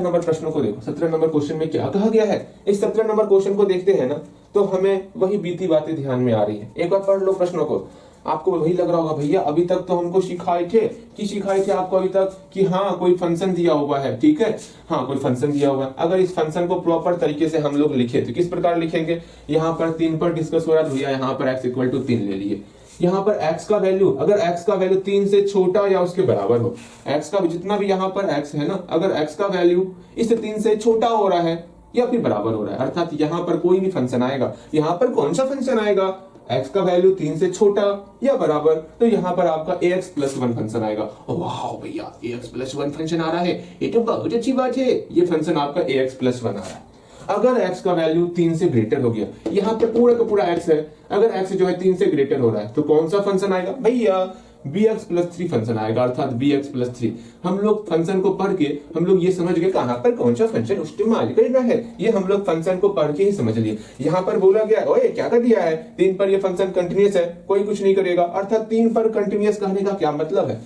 Number प्रश्न को देखो। 17 नंबर क्वेश्चन में क्या कहा गया है, इस 17 नंबर क्वेश्चन को देखते हैं ना तो हमें वही बीती बातें ध्यान में आ रही है। एक बार पढ़ लो प्रश्नों को, आपको वही लग रहा होगा भैया अभी तक तो हमको सिखाए थे आपको अभी तक कि हाँ कोई फंक्शन दिया हुआ है, ठीक है, हाँ कोई फंक्शन दिया हुआ है। अगर इस फंक्शन को प्रॉपर तरीके से हम लोग लिखे तो किस प्रकार लिखेंगे, यहाँ पर 3 पर डिस्कस हो रहा है भैया, यहाँ पर x इक्वल टू 3 ले लिए। यहाँ पर x का वैल्यू, अगर x का वैल्यू 3 से छोटा या उसके बराबर हो, x का जितना भी यहाँ पर x है ना, अगर x का वैल्यू इस 3 से छोटा हो रहा है या फिर बराबर हो रहा है, अर्थात यहाँ पर कोई भी फंक्शन आएगा, यहाँ पर कौन सा फंक्शन आएगा, x का वैल्यू 3 से छोटा या बराबर, तो यहाँ पर आपका ax प्लस 1 फंक्शन आएगा। वाह भैया ax प्लस 1 फंक्शन आ रहा है, ये तो बहुत अच्छी बात है, ये फंक्शन आपका ax प्लस 1 आ रहा है। अगर x का वैल्यू 3 से ग्रेटर हो गया, यहाँ पे पूरा का पूरा x है, अगर x जो है 3 से ग्रेटर हो रहा है तो कौन सा फंक्शन आएगा भैया, bx प्लस 3 फंक्शन आएगा, अर्थात bx प्लस 3। हम लोग फंक्शन को पढ़ के हम लोग ये समझ गए कहां पर कौन सा फंक्शन इस्तेमाल करना है, ये हम लोग फंक्शन को पढ़ के ही समझ लिए। यहाँ पर बोला गया ओए क्या कर दिया है, 3 पर ये फंक्शन कंटिन्यूअस है, कोई कुछ नहीं करेगा, अर्थात 3 पर कंटिन्यूअस कहने का क्या मतलब है,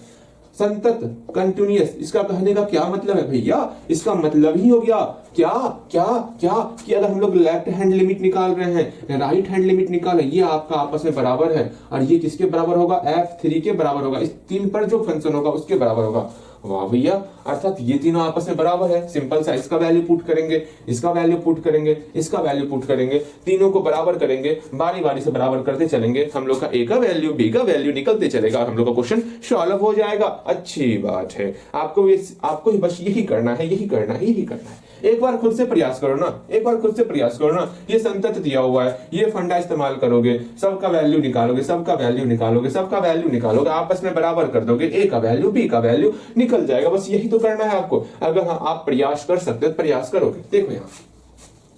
संतत कंटिन्यूअस, इसका कहने का क्या मतलब है भैया, इसका मतलब ही हो गया क्या क्या क्या कि अगर हम लोग लेफ्ट हैंड लिमिट निकाल रहे हैं, राइट हैंड लिमिट निकाले, ये आपका आपस में बराबर है और ये किसके बराबर होगा, f3 के बराबर होगा, इस 3 पर जो फंक्शन होगा उसके बराबर होगा। वाह भैया, अर्थात ये तीनों आपस में बराबर है, सिंपल सा, इसका वैल्यू पुट करेंगे, इसका वैल्यू पुट करेंगे, इसका वैल्यू पुट करेंगे, तीनों को बराबर करेंगे, बारी बारी से बराबर करते चलेंगे, हम लोग का a का वैल्यू b का वैल्यू निकलते चलेगा, हम लोग का क्वेश्चन सॉल्व हो जाएगा। अच्छी बात है, आपको बस यही करना है, यही करना है, यही करना है। एक बार खुद से प्रयास करो ना, एक बार खुद से प्रयास करो ना, ये संतत दिया हुआ है, ये फंडा इस्तेमाल करोगे, सबका वैल्यू निकालोगे, सबका वैल्यू निकालोगे, सबका वैल्यू निकालोगे, आपस में बराबर कर दोगे, a का वैल्यू b का वैल्यू निकल जाएगा। बस यही तो करना है आपको। अगर हाँ आप प्रयास कर सकते हो, प्रयास करोगे। देखो यहाँ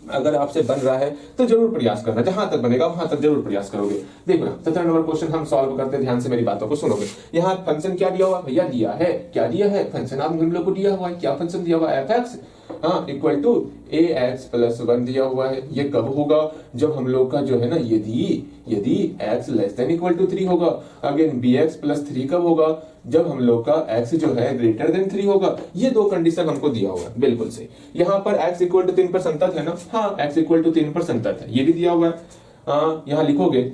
अगर आपसे बन रहा है तो जरूर प्रयास करना, जहां तक बनेगा वहां तक जरूर प्रयास करोगे। देखो ना 17 नंबर क्वेश्चन हम सॉल्व करते हैं, ध्यान से मेरी बातों को सुनोगे। यहाँ फंक्शन क्या दिया हुआ भैया, दिया है, क्या दिया है, फंक्शन आप हम लोग को दिया हुआ है, क्या फंक्शन दिया हुआ है, fx हाँ इक्वल टू ax प्लस 1 दिया हुआ है। ये कब होगा, जब हम लोग का जो है ना यदि x less than equal to 3 होगा। अगेन bx प्लस 3 कब होगा, जब हम लोग का x जो है ग्रेटर देन 3 होगा। ये दो कंडीशन हमको दिया हुआ है, बिल्कुल सही। यहाँ पर x इक्वल टू 3 पर संतत है ना, हाँ x इक्वल टू 3 पर संतत है, ये भी दिया हुआ है। यहाँ लिखोगे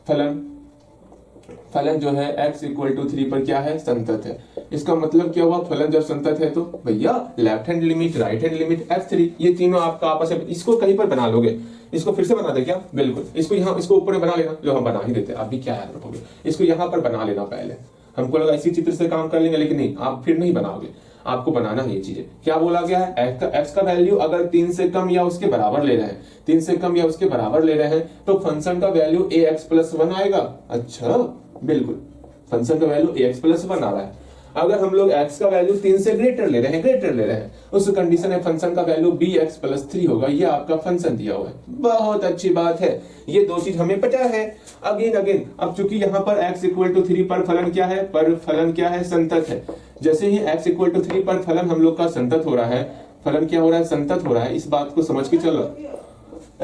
फलन जो है x इक्वल टू 3 पर क्या है, संतत है। इसका मतलब क्या हुआ, फलन जब संतत है तो भैया left hand limit, right hand limit, f3 ये तीनों आपका आपस में, इसको कहीं पर बना लोगे, इसको फिर से बना दे क्या, बिल्कुल इसको यहाँ, इसको ऊपर में बना लेना, जो हम बना ही देते हैं, आप भी क्या याद रखोगे, इसको यहाँ पर बना लेना पहले। हमको लगा इसी चित्र से काम कर लेंगे, लेकिन नहीं, आप फिर नहीं बनाओगे, आपको बनाना है ये चीजें। क्या बोला गया है, x का वैल्यू अगर 3 से कम या उसके बराबर ले रहे हैं, 3 से कम या उसके बराबर ले रहे हैं तो फंक्शन का वैल्यू ax प्लस 1 आएगा। अच्छा बिल्कुल, फंक्शन का वैल्यू ax प्लस 1 आ रहा है। अगर हम लोग x का वैल्यू 3 से ग्रेटर ले रहे हैं, उस कंडीशन में फंक्शन का वैल्यू bx प्लस 3 होगा। ये आपका फंक्शन दिया हुआ है, बहुत अच्छी बात है, ये दो चीज हमें पता है। अगेन अब चूंकि यहाँ पर x इक्वल टू 3 पर फलन क्या है, पर फलन क्या है, संतत है। जैसे ही x इक्वल टू 3 पर फलन हम लोग का संतत हो रहा है, फलन क्या हो रहा है, संतत हो रहा है, इस बात को समझ के चलो।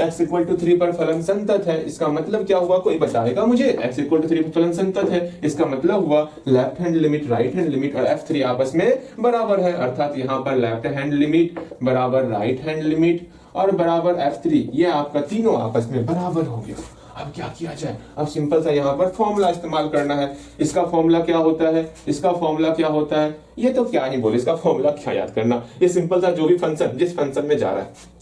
x इक्वल टू 3 पर फलन संतत है, इसका मतलब क्या हुआ, कोई बताएगा मुझे, x इक्वल टू 3 पर फलन संतत है, इसका मतलब हुआ left hand limit, right hand limit और f3 आपस में बराबर है, अर्थात यहाँ पर लेफ्ट हैंड लिमिट बराबर राइट हैंड लिमिट और बराबर f3, ये आपका तीनों आपस में बराबर हो गया। अब क्या किया जाए, अब सिंपल सा यहाँ पर फॉर्मूला इस्तेमाल करना है। इसका फॉर्मूला क्या होता है, इसका फॉर्मूला क्या होता है, ये तो क्या ही बोले, इसका फॉर्मूला क्या याद करना। ये सिंपल सा, जो भी फंक्शन जिस फंक्शन में जा रहा है,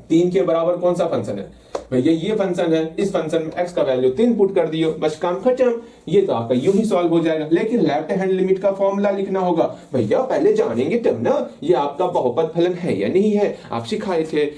3 के बराबर कौन सा फंक्शन है भैया, ये फंक्शन है, इस फंक्शन में x का वैल्यू 3 पुट कर दियो, बस काम खत्म। ये तो आपका यूं ही सॉल्व हो जाएगा। लेकिन लेफ्ट हैंड लिमिट का फॉर्मूला लिखना होगा भैया, पहले जानेंगे तब ना ये आपका बहुपद फलन है या नहीं है। आप सिखाए थे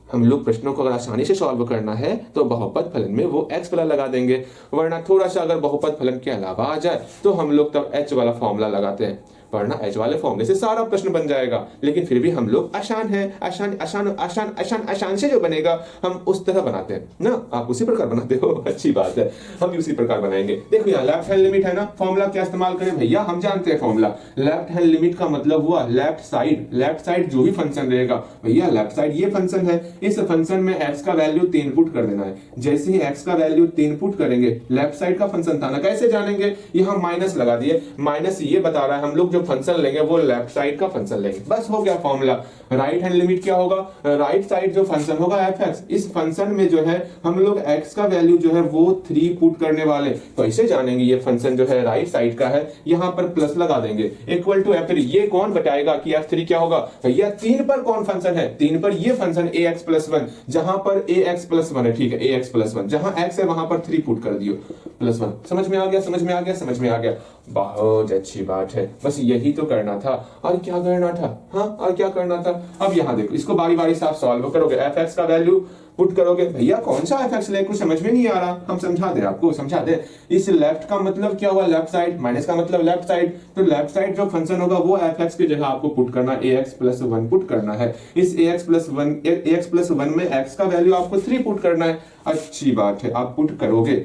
हम लोग प्रश्नों को अगर आसानी से सॉल्व करना है तो बहुपद फलन में वो x वाला लगा देंगे, वरना थोड़ा सा अगर बहुपद फलन के अलावा आ जाए तो हम लोग तब h वाला फॉर्मूला लगाते हैं, वरना h वाले फॉर्मूले से सारा प्रश्न बन जाएगा। लेकिन फिर भी हम लोग आसान है, आसान आसान आसान आसान आसान से जो बनेगा हम उस तरह बनाते हैं ना, आप उसी प्रकार बनाते हो, अच्छी बात है, हम भी उसी प्रकार बनाएंगे। देखो यहाँ लेफ्ट हैंड लिमिट है ना, फॉर्मूला क्या इस्तेमाल करें भैया, हम जानते हैं फॉर्मूला। लेफ्ट हैंड लिमिट का मतलब हुआ लेफ्ट साइड जो भी फंक्शन रहेगा भैया, लेफ्ट साइड ये फंक्शन है, इस फंक्शन में x का वैल्यू 3 पुट कर देना है। जैसे ही x का वैल्यू 3 पुट करेंगे, लेफ्ट साइड का फंक्शन था ना, कैसे जानेंगे, यहाँ माइनस लगा दिए, माइनस ये बता रहा है हम लोग जो फंक्शन लेंगे वो लेफ्ट साइड का फंक्शन लेंगे, बस हो गया फॉर्मूला। राइट हैंड लिमिट क्या होगा, राइट साइड जो फंक्शन होगा एफ एक्स, इस फंक्शन में जो है हम लोग एक्स का वैल्यू जो है वो 3 पुट करने वाले। तो ऐसे जानेंगे ये फंक्शन जो है राइट साइड का है, यहाँ पर प्लस लगा देंगे इक्वल टू F3। ये कौन बताएगा कि F3 क्या होगा भैया, 3 पर कौन फंक्शन है, 3 पर ये फंक्शन ax+1, जहां पर ax+1 है, ठीक है ax+1, जहां x है वहां पर 3 पुट कर दियो +1। समझ में आ गया, समझ में आ गया, समझ में आ गया, बहुत अच्छी बात है। बस यही तो करना था, और क्या करना था, हाँ और क्या करना था। अब यहाँ देखो, इसको बारी बारी से आप सॉल्व करोगे, एफ एक्स का वैल्यू पुट करोगे। भैया कौन सा एफ एक्स ले, कुछ समझ में नहीं आ रहा, हम समझा दे, आपको समझा दे। इस लेफ्ट का मतलब क्या हुआ, लेफ्ट साइड, माइनस का मतलब लेफ्ट साइड, तो लेफ्ट साइड जो फंक्शन होगा वो एफ एक्स की जगह आपको पुट करना ax+1 पुट करना है। इस ax+1 में x का वैल्यू आपको 3 पुट करना है। अच्छी बात है, आप पुट करोगे,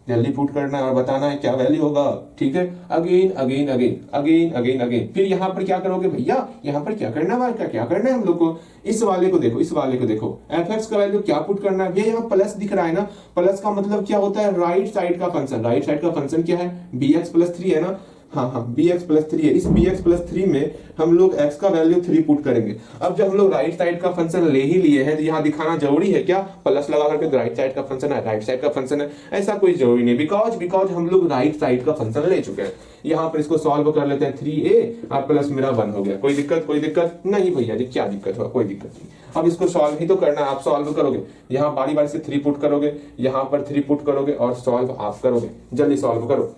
जल्दी पुट करना है और बताना है क्या वैल्यू होगा, ठीक है। Again again again again again again, फिर यहाँ पर क्या करोगे भैया, यहाँ पर क्या करना है, क्या करना है हम लोग को, इस वाले को देखो, इस वाले को देखो, एफ एक्स का वैल्यू क्या पुट करना है। ये यहाँ प्लस दिख रहा है ना, प्लस का मतलब क्या होता है, राइट साइड का फंक्शन। राइट साइड का फंक्शन क्या है, bx+3 है ना, हाँ bx+3 है। इस bx+3 में हम लोग x का वैल्यू 3 पुट करेंगे। अब जब हम लोग राइट साइड का फंक्शन ले ही लिए हैं तो यहाँ दिखाना जरूरी है क्या, प्लस लगा करके राइट साइड का फंक्शन है, राइट साइड का फंक्शन है, ऐसा कोई जरूरी नहीं, बिकॉज हम लोग राइट साइड का फंक्शन ले चुके हैं। यहाँ पर इसको सॉल्व कर लेते हैं, 3a और प्लस मेरा 1 हो गया। कोई दिक्कत नहीं भैया जी, क्या दिक्कत हुआ, कोई दिक्कत नहीं। अब इसको सॉल्व ही तो करना है, आप सॉल्व करोगे, यहाँ बारी बारी से 3 पुट करोगे, यहाँ पर 3 पुट करोगे और सॉल्व आप करोगे। जल्दी सॉल्व करो,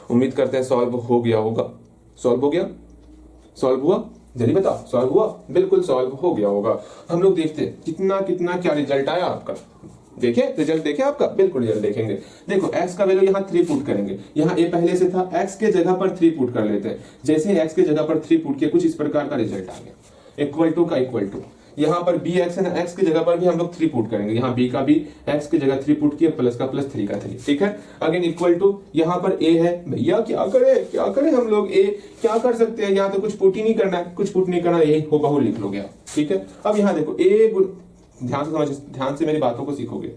उम्मीद करते हैं सॉल्व हो गया होगा। सॉल्व हो गया, सॉल्व हुआ, जल्दी बताओ, सॉल्व हुआ, बिल्कुल सॉल्व हो गया होगा। हम लोग देखते हैं कितना कितना क्या रिजल्ट आया आपका, देखे रिजल्ट, देखे आपका, बिल्कुल रिजल्ट देखेंगे। देखो x का वैल्यू यहाँ 3 पुट करेंगे, यहाँ a पहले से था, x के जगह पर 3 पुट कर लेते हैं। जैसे x के जगह पर 3 पुट किया, कुछ इस प्रकार का रिजल्ट आ गया, इक्वल टू का इक्वल टू, यहाँ पर बी एक्स है ना, एक्स की जगह पर भी हम लोग 3 पुट करेंगे, यहाँ बी का भी एक्स की जगह 3 पुट किया, प्लस का प्लस 3 का 3, ठीक है। अगेन इक्वल टू, यहाँ पर ए है, भैया क्या करे हम लोग, ए क्या कर सकते हैं, यहाँ तो कुछ पुट ही नहीं करना है, कुछ पुट नहीं करना, यही हो बहु लिख लोगे आप, ठीक है। अब यहाँ देखो ध्यान से मेरी बातों को सीखोगे,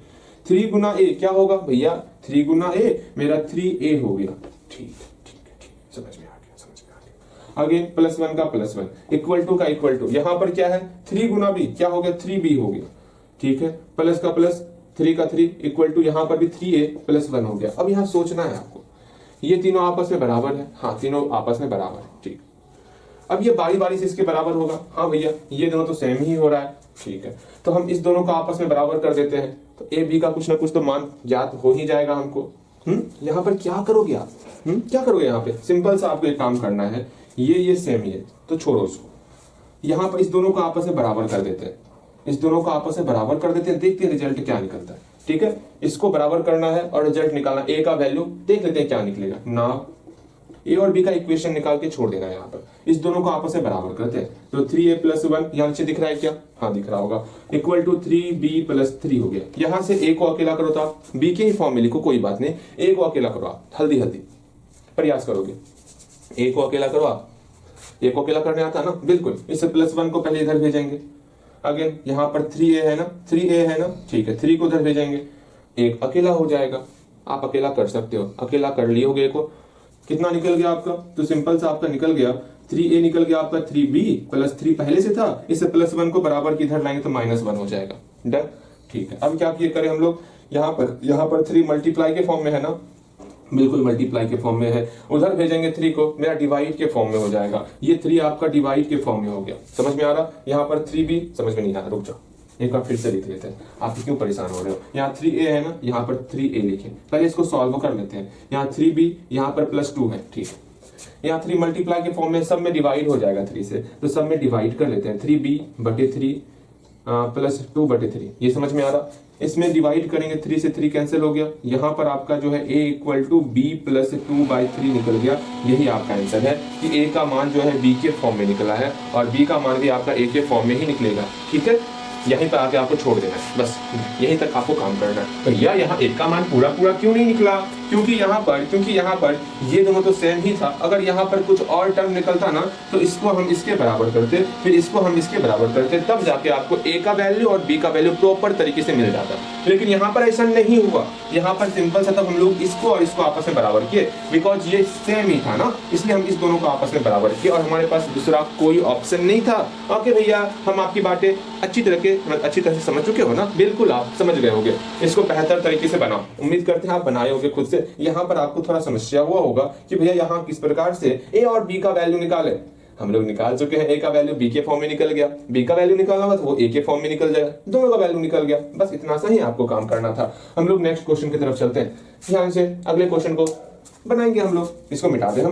3 गुना ए क्या होगा भैया, 3 गुना ए मेरा 3a हो गया, ठीक समझ में आ गया। अगेन +1 का +1 इक्वल टू का इक्वल टू, यहां पर क्या है 3 गुना b क्या हो गया, 3b हो गया, ठीक है। प्लस का प्लस, 3 का 3 इक्वल टू, यहां पर भी 3a + 1 हो गया। अब यहां सोचना है आपको, ये तीनों आपस में बराबर है, हाँ तीनों आपस में बराबर है, ठीक। अब ये बारी बारी से इसके बराबर होगा, हाँ भैया ये दोनों तो सेम ही हो रहा है, ठीक है। तो हम इस दोनों को आपस में बराबर कर देते हैं, तो ए बी का कुछ ना कुछ तो मान ज्ञात हो ही जाएगा हमको। यहाँ पर क्या करोगे आप, क्या करोगे, यहाँ पे सिंपल सा आपको एक काम करना है, ये सेम ही है तो छोड़ो उसको, यहाँ पर इस दोनों को आपस में बराबर कर देते हैं, इस दोनों को आपस में बराबर कर देते हैं, देखते हैं रिजल्ट क्या निकलता है, ठीक है। इसको बराबर करना है और रिजल्ट निकालना, ए का वैल्यू देख लेते हैं क्या निकलेगा ना, ए और बी का इक्वेशन निकाल के छोड़ देना है। यहाँ पर इस दोनों को आपस में बराबर करते हैं, तो 3a + 1 यहाँ नीचे दिख रहा है क्या, हाँ दिख रहा होगा, इक्वल टू 3b + 3 हो गया। यहाँ से a को अकेला करो तो आप b के ही फॉर्म में लिखो, कोई बात नहीं, a को अकेला करो आप, हल्दी प्रयास करोगे, a को अकेला करो आप, a को अकेला करने आता है ना, बिल्कुल। इस +1 को पहले इधर भेजेंगे, अगेन यहाँ पर 3a है ना, 3a है ना, ठीक है, 3 को इधर भेजेंगे, एक अकेला हो जाएगा, आप अकेला कर सकते हो, अकेला कर लिए होगे को, कितना निकल गया आपका, तो सिंपल सा आपका निकल गया 3a निकल गया आपका, 3b + 3 पहले से था, इसे +1 को बराबर किधर लाएंगे तो -1 हो जाएगा, डन, ठीक है। अब क्या करें हम लोग, यहाँ पर 3 मल्टीप्लाई के फॉर्म में है ना, बिल्कुल मल्टीप्लाई के फॉर्म में है, उधर भेजेंगे 3 को, मेरा डिवाइड के फॉर्म में हो जाएगा, ये 3 आपका डिवाइड के फॉर्म में हो गया, समझ में आ रहा। यहाँ पर 3b समझ में नहीं आ रहा, रुक जाओ एक बार फिर से लिख लेते हैं, आप क्यों परेशान हो रहे हो। यहाँ 3a है ना, यहाँ पर 3a लिखे, पहले इसको सॉल्व कर लेते हैं। यहाँ 3b, यहाँ पर +2 है, ठीक है। यहाँ 3 मल्टीप्लाई के फॉर्म में, सब में डिवाइड हो जाएगा 3 से, तो सब में डिवाइड कर लेते हैं, 3b/3 + 2/3, ये समझ में आ रहा। इसमें डिवाइड करेंगे, 3 से 3 कैंसिल हो गया, यहाँ पर आपका जो है a = b + 2/3 निकल गया। यही आपका आंसर है कि a का मान जो है b के फॉर्म में निकला है और b का मान भी आपका a के फॉर्म में ही निकलेगा, ठीक है। यहीं पर आके आपको छोड़ देना है, बस यहीं तक आपको काम करना है। भैया यहाँ a का मान पूरा क्यों नहीं निकला, क्योंकि यहाँ पर ये दोनों तो सेम ही था। अगर यहाँ पर कुछ और टर्म निकलता ना तो इसको हम इसके बराबर करते, फिर इसको हम इसके बराबर करते, तब जाके आपको ए का वैल्यू और बी का वैल्यू प्रॉपर तरीके से मिल जाता। लेकिन यहाँ पर ऐसा नहीं हुआ, यहाँ पर सिंपल सा तब हम लोग इसको और इसको आपस में बराबर किए, बिकॉज ये सेम ही था ना, इसलिए हम इस दोनों को आपस में बराबर किए और हमारे पास दूसरा कोई ऑप्शन नहीं था। ओके भैया, हम आपकी बातें अच्छी तरह से समझ चुके हो ना? बिल्कुल आप समझ गए होगे। इसको बेहतर तरीके से बनाओ, उम्मीद करते हैं आप बनाए होगे खुद से। यहाँ पर आपको थोड़ा समस्या हुआ होगा कि भैया यहाँ किस प्रकार से ए और बी का वैल्यू निकाले। हम लोग निकाल चुके हैं, ए का वैल्यू बी के फॉर्म में निकल गया, बी का वैल्यू निकालना होगा तो वो ए के फॉर्म में निकल जाएगा, दोनों का वैल्यू निकल गया। बस इतना सा ही आपको काम करना था। हम लोग नेक्स्ट क्वेश्चन की तरफ चलते हैं। ध्यान से अगले क्वेश्चन को बनाएंगे हम लोग। इसको मिटा दें हम।